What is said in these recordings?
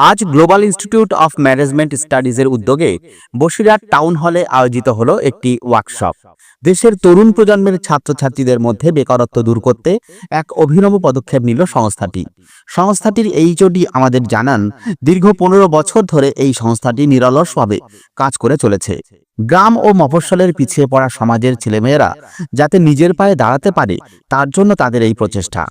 আজ global institute of management স্টাডিজের উদ্যোগে Basirhat town হলে আয়োজিত হলো একটি ওয়ার্কশপ। দেশের তরুণ প্রজন্মের ছাত্রছাত্রীদের মধ্যে বেকারত্ব দূর করতে এক অভিনব পদক্ষেপ নিল সংস্থাটির এইচওডি আমাদের জানান, দীর্ঘ 15 বছর ধরে এই সংস্থাটি নিরলসভাবে কাজ করে চলেছে। গ্রাম ও মফস্বলের পিছিয়ে পড়া সমাজের ছেলেমেয়েরা যাতে নিজের পায়ে দাঁড়াতে পারে, তার জন্য তাদের এই প্রচেষ্টা।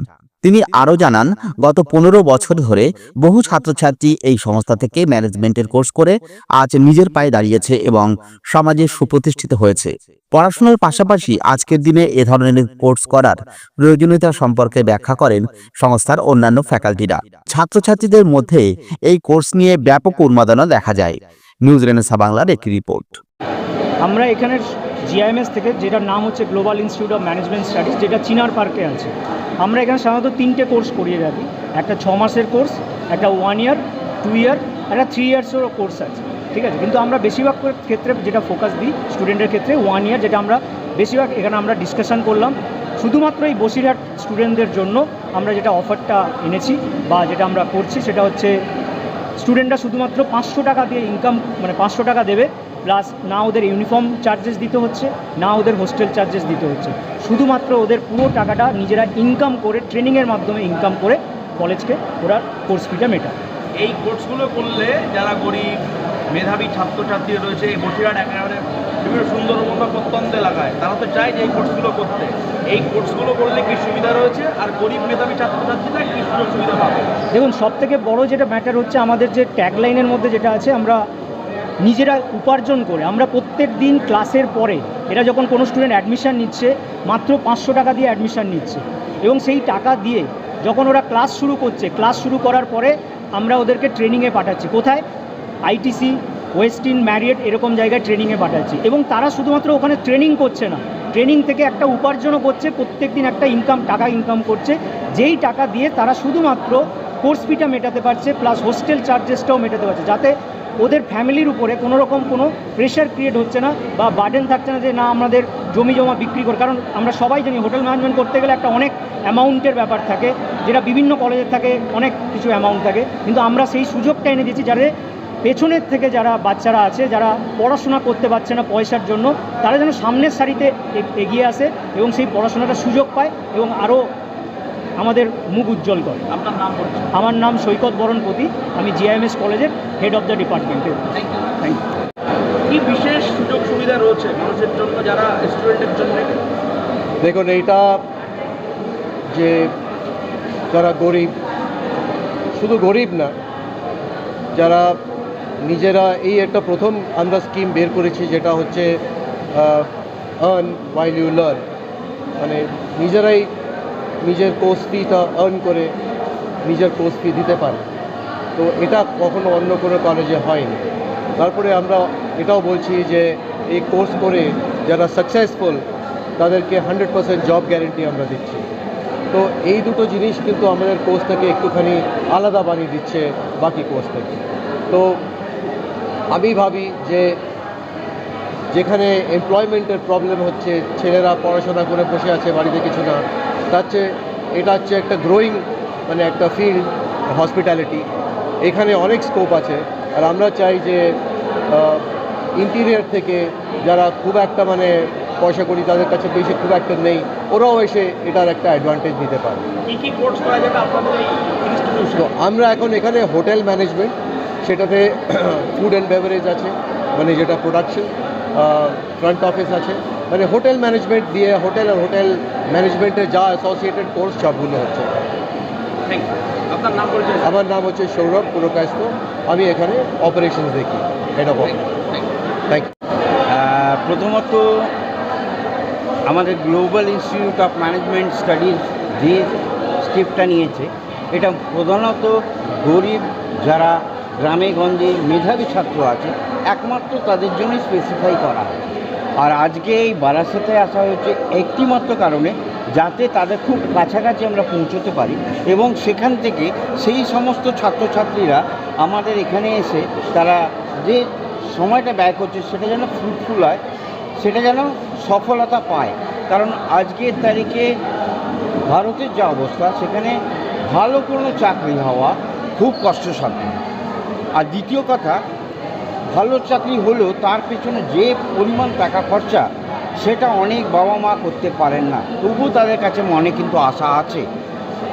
তিনি আরও জানান, গত 15 বছর ধরে বহু ছাত্রছাত্রী এই সংস্থা থেকে ম্যানেজমেন্টের কোর্স করে আজ নিজের পায়ে দাঁড়িয়েছে এবং সমাজে সুপ্রতিষ্ঠিত হয়েছে। পড়াশোনার পাশাপাশি আজকের দিনে এ ধরনের কোর্স করার প্রয়োজনীয়তা সম্পর্কে ব্যাখ্যা করেন সংস্থার অন্যান্য ফ্যাকাল্টিরা। ছাত্রছাত্রীদের মধ্যে এই কোর্স নিয়ে ব্যাপক উন্মাদনা দেখা যায়। নিউজ রেনেসাঁ বাংলার একটি রিপোর্ট। আমরা এখানে জিআইএমএস থেকে, যেটার নাম হচ্ছে global institute of management studies, যেটা চিনার পার্কে আছে, আমরা এখানে সাধারণত 3টে কোর্স করিয়ে থাকি। একটা 6 মাসের কোর্স, একটা 1 ইয়ার, 2 ইয়ার, একটা 3 ইয়ার্সেরও কোর্স আছে, ঠিক আছে। কিন্তু আমরা বেশিরভাগ ক্ষেত্রে যেটা ফোকাস দিই স্টুডেন্টের ক্ষেত্রে 1 ইয়ার, যেটা আমরা বেশিরভাগ এখানে আমরা ডিসকাশন করলাম। শুধুমাত্র এই বসিরহাট স্টুডেন্টদের জন্য আমরা যেটা অফারটা এনেছি বা যেটা আমরা করছি, সেটা হচ্ছে স্টুডেন্টরা শুধুমাত্র 500 টাকা দিয়ে ইনকাম, মানে 500 টাকা দেবে, প্লাস না ওদের ইউনিফর্ম চার্জেস দিতে হচ্ছে, না ওদের হোস্টেল চার্জেস দিতে হচ্ছে। শুধুমাত্র ওদের পুরো টাকাটা নিজেরা ইনকাম করে, ট্রেনিংয়ের মাধ্যমে ইনকাম করে কলেজকে ওরা কোর্স ফিটা মেটায়। এই কোর্সগুলো করলে যারা গরিব মেধাবী ছাত্রছাত্রী রয়েছে এই বসিরহাট একেবারে বিভিন্ন সুন্দরবন বা প্রত্যন্ত এলাকায়, তারা তো চায় যে এই কোর্সগুলো করতে। এই কোর্সগুলো করলে কী সুবিধা রয়েছে, আর গরিব মেধাবী ছাত্রছাত্রীরা কী সুযোগ সুবিধা পাবে? দেখুন, সবথেকে বড় যেটা ম্যাটার হচ্ছে, আমাদের যে ট্যাগলাইনের মধ্যে যেটা আছে, আমরা নিজেরা উপার্জন করে, আমরা প্রত্যেক দিন ক্লাসের পরে, এরা যখন কোনো স্টুডেন্ট অ্যাডমিশান নিচ্ছে, মাত্র 500 টাকা দিয়ে অ্যাডমিশান নিচ্ছে, এবং সেই টাকা দিয়ে যখন ওরা ক্লাস শুরু করছে, ক্লাস শুরু করার পরে আমরা ওদেরকে ট্রেনিংয়ে পাঠাচ্ছি। কোথায়? আইটিসি, ওয়েস্টিন, ম্যারিয়েট, এরকম জায়গায় ট্রেনিংয়ে পাঠাচ্ছি। এবং তারা শুধুমাত্র ওখানে ট্রেনিং করছে না, ট্রেনিং থেকে একটা উপার্জনও করছে, প্রত্যেক দিন একটা টাকা ইনকাম করছে, যেই টাকা দিয়ে তারা শুধুমাত্র কোর্স ফিটা মেটাতে পারছে, প্লাস হোস্টেল চার্জেসটাও মেটাতে পারছে, যাতে ওদের ফ্যামিলির উপরে কোনো রকম কোনো প্রেশার ক্রিয়েট হচ্ছে না বা বার্ডেন থাকছে না যে না আমাদের জমি জমা বিক্রি করে। কারণ আমরা সবাই জানি হোটেল ম্যানেজমেন্ট করতে গেলে একটা অনেক অ্যামাউন্টের ব্যাপার থাকে, যেটা বিভিন্ন কলেজের থাকে, অনেক কিছু অ্যামাউন্ট থাকে। কিন্তু আমরা সেই সুযোগটা এনে দিচ্ছি, যারা পেছনের থেকে যারা বাচ্চারা আছে, যারা পড়াশোনা করতে পারছে না পয়সার জন্য, তারা যেন সামনের সারিতে এগিয়ে আসে এবং সেই পড়াশোনাটা সুযোগ পায় এবং আরও আমাদের মুখ উজ্জ্বল করে। আপনার নাম বলুন। আমার নাম সৈকত বরণপতি, আমি জিআইএমএস কলেজের হেড অফ দ্য ডিপার্টমেন্টের। Thank you. কি বিশেষ সুযোগ সুবিধা রয়েছে মানুষের জন্য, যারা স্টুডেন্টের জন্য? দেখুন, এইটা যে যারা গরিব, শুধু গরিব না, যারা নিজেরা, এই একটা প্রথম আমরা স্কিম বের করেছি, যেটা হচ্ছে আর্ন ওয়াইল ইউ লার্ন, মানে নিজেরাই নিজের কোর্স ফিটা আর্ন করে নিজের কোর্স ফি দিতে পারে। তো এটা কখনো অন্য কোনো কলেজে হয়নি। তারপরে আমরা এটাও বলছি যে এই কোর্স করে যারা সাকসেসফুল, তাদেরকে 100% জব গ্যারেন্টি আমরা দিচ্ছি। তো এই দুটো জিনিস কিন্তু আমাদের কোর্সটাকে একটুখানি আলাদা বানিয়ে দিচ্ছে বাকি কোর্স থেকে। তো আমি ভাবি যে যেখানে এমপ্লয়মেন্টের প্রবলেম হচ্ছে, ছেলেরা পড়াশোনা করে বসে আছে বাড়িতে কিছু না, তার চেয়ে এটা হচ্ছে একটা গ্রোয়িং, মানে একটা ফিল্ড হসপিটালিটি, এখানে অনেক স্কোপ আছে। আর আমরা চাই যে ইন্টিরিয়ার থেকে যারা খুব একটা মানে পয়সা করি, তাদের কাছে বেশি খুব একটা নেই, ওরাও এসে এটার একটা অ্যাডভান্টেজ নিতে পারে। কী কী কোর্স করা যাবে আপনাদের এই ইনস্টিটিউশন? তো আমরা এখন এখানে হোটেল ম্যানেজমেন্ট, সেটাতে ফুড অ্যান্ড বেভারেজ আছে, মানে যেটা প্রোডাকশন, ফ্রন্ট অফিস আছে, মানে হোটেল ম্যানেজমেন্ট দিয়ে হোটেল আর হোটেল ম্যানেজমেন্টের যা অ্যাসোসিয়েটেড কোর্স সবগুলো হচ্ছে। Thank you. আপনার নাম বলছেন? আমার নাম হচ্ছে সৌরভ পুরকায়স্থ, আমি এখানে অপারেশনস দেখি, head of operation. Thank you. প্রথমত আমাদের global institute of management studies যে স্টেপটা নিয়েছে, এটা প্রধানত গরিব যারা গ্রামে গঞ্জে মেধাবী ছাত্র আছে, একমাত্র তাদের জন্যই স্পেসিফাই করা হয়। আর আজকে এই বারাসাতে আসা হয়েছে একটিমাত্র কারণে, যাতে তাদের খুব কাছাকাছি আমরা পৌঁছতে পারি এবং সেখান থেকে সেই সমস্ত ছাত্রছাত্রীরা আমাদের এখানে এসে তারা যে সময়টা ব্যয় করছে সেটা যেন ফ্রুটফুল হয়, সেটা যেন সফলতা পায়। কারণ আজকের তারিখে ভারতের যা অবস্থা, সেখানে ভালো কোনো চাকরি হওয়া খুব কষ্টসাধ্য। আর দ্বিতীয় কথা, ভালো চাকরি হলেও তার পেছনে যে পরিমাণ টাকা খরচা সেটা অনেক বাবা মা করতে পারেন না, তবু তাদের কাছে মনে কিন্তু আশা আছে।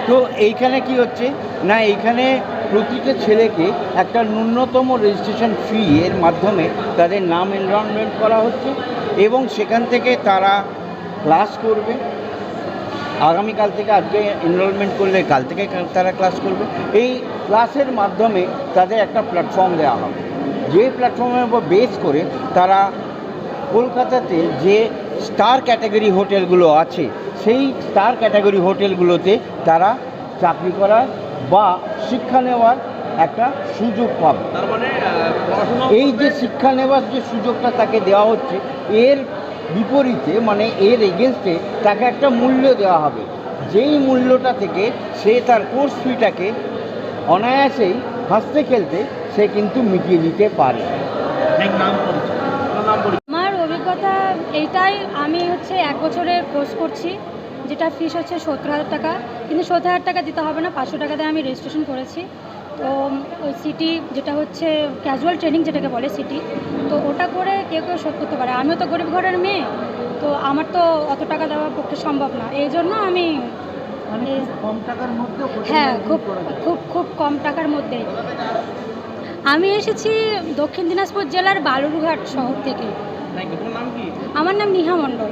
তো এইখানে কি হচ্ছে না, এইখানে প্রতিটা ছেলেকে একটা ন্যূনতম রেজিস্ট্রেশন ফি এর মাধ্যমে তাদের নাম এনরোলমেন্ট করা হচ্ছে এবং সেখান থেকে তারা ক্লাস করবে। আগামীকাল থেকে আজকে এনরোলমেন্ট করলে কাল থেকে তারা ক্লাস করবে। এই ক্লাসের মাধ্যমে তাদের একটা প্ল্যাটফর্ম দেওয়া হবে, যে প্ল্যাটফর্মের উপর বেস করে তারা কলকাতাতে যে স্টার ক্যাটাগরি হোটেলগুলো আছে সেই স্টার ক্যাটাগরি হোটেলগুলোতে তারা চাকরি করার বা শিক্ষা নেওয়ার একটা সুযোগ পাবে। তার মানে পড়াশোনা এই যে শিক্ষা নেওয়ার যে সুযোগটা তাকে দেওয়া হচ্ছে, এর বিপরীতে মানে এর এগেনস্টে তাকে একটা মূল্য দেওয়া হবে, যেই মূল্যটা থেকে সে তার কোর্স ফিটাকে অনায়াসেই হাসতে খেলতে সে কিন্তু মিটিয়ে নিতে পারে। নাম পরিচয়, নাম পরিচয়। আমার অভিজ্ঞতা এইটাই, আমি হচ্ছে 1 বছরের কোর্স করছি, যেটা ফিস হচ্ছে 70,000 টাকা, কিন্তু 70,000 টাকা দিতে হবে না, 500 টাকা দিয়ে আমি রেজিস্ট্রেশন করেছি। তো ওই সিটি যেটা হচ্ছে ক্যাজুয়াল ট্রেনিং যেটাকে বলে সিটি, তো ওটা করে কেউ কেউ শোধ করতে পারে। আমিও তো গরিব ঘরের মেয়ে, তো আমার তো অত টাকা দেওয়ার পক্ষে সম্ভব না, এই জন্য আমি কম টাকার মধ্যে হ্যাঁ খুব খুব খুব কম টাকার মধ্যে। আমি এসেছি দক্ষিণ দিনাজপুর জেলার বালুরঘাট শহর থেকে। তোমার নাম কি? আমার নাম নিহা মণ্ডল।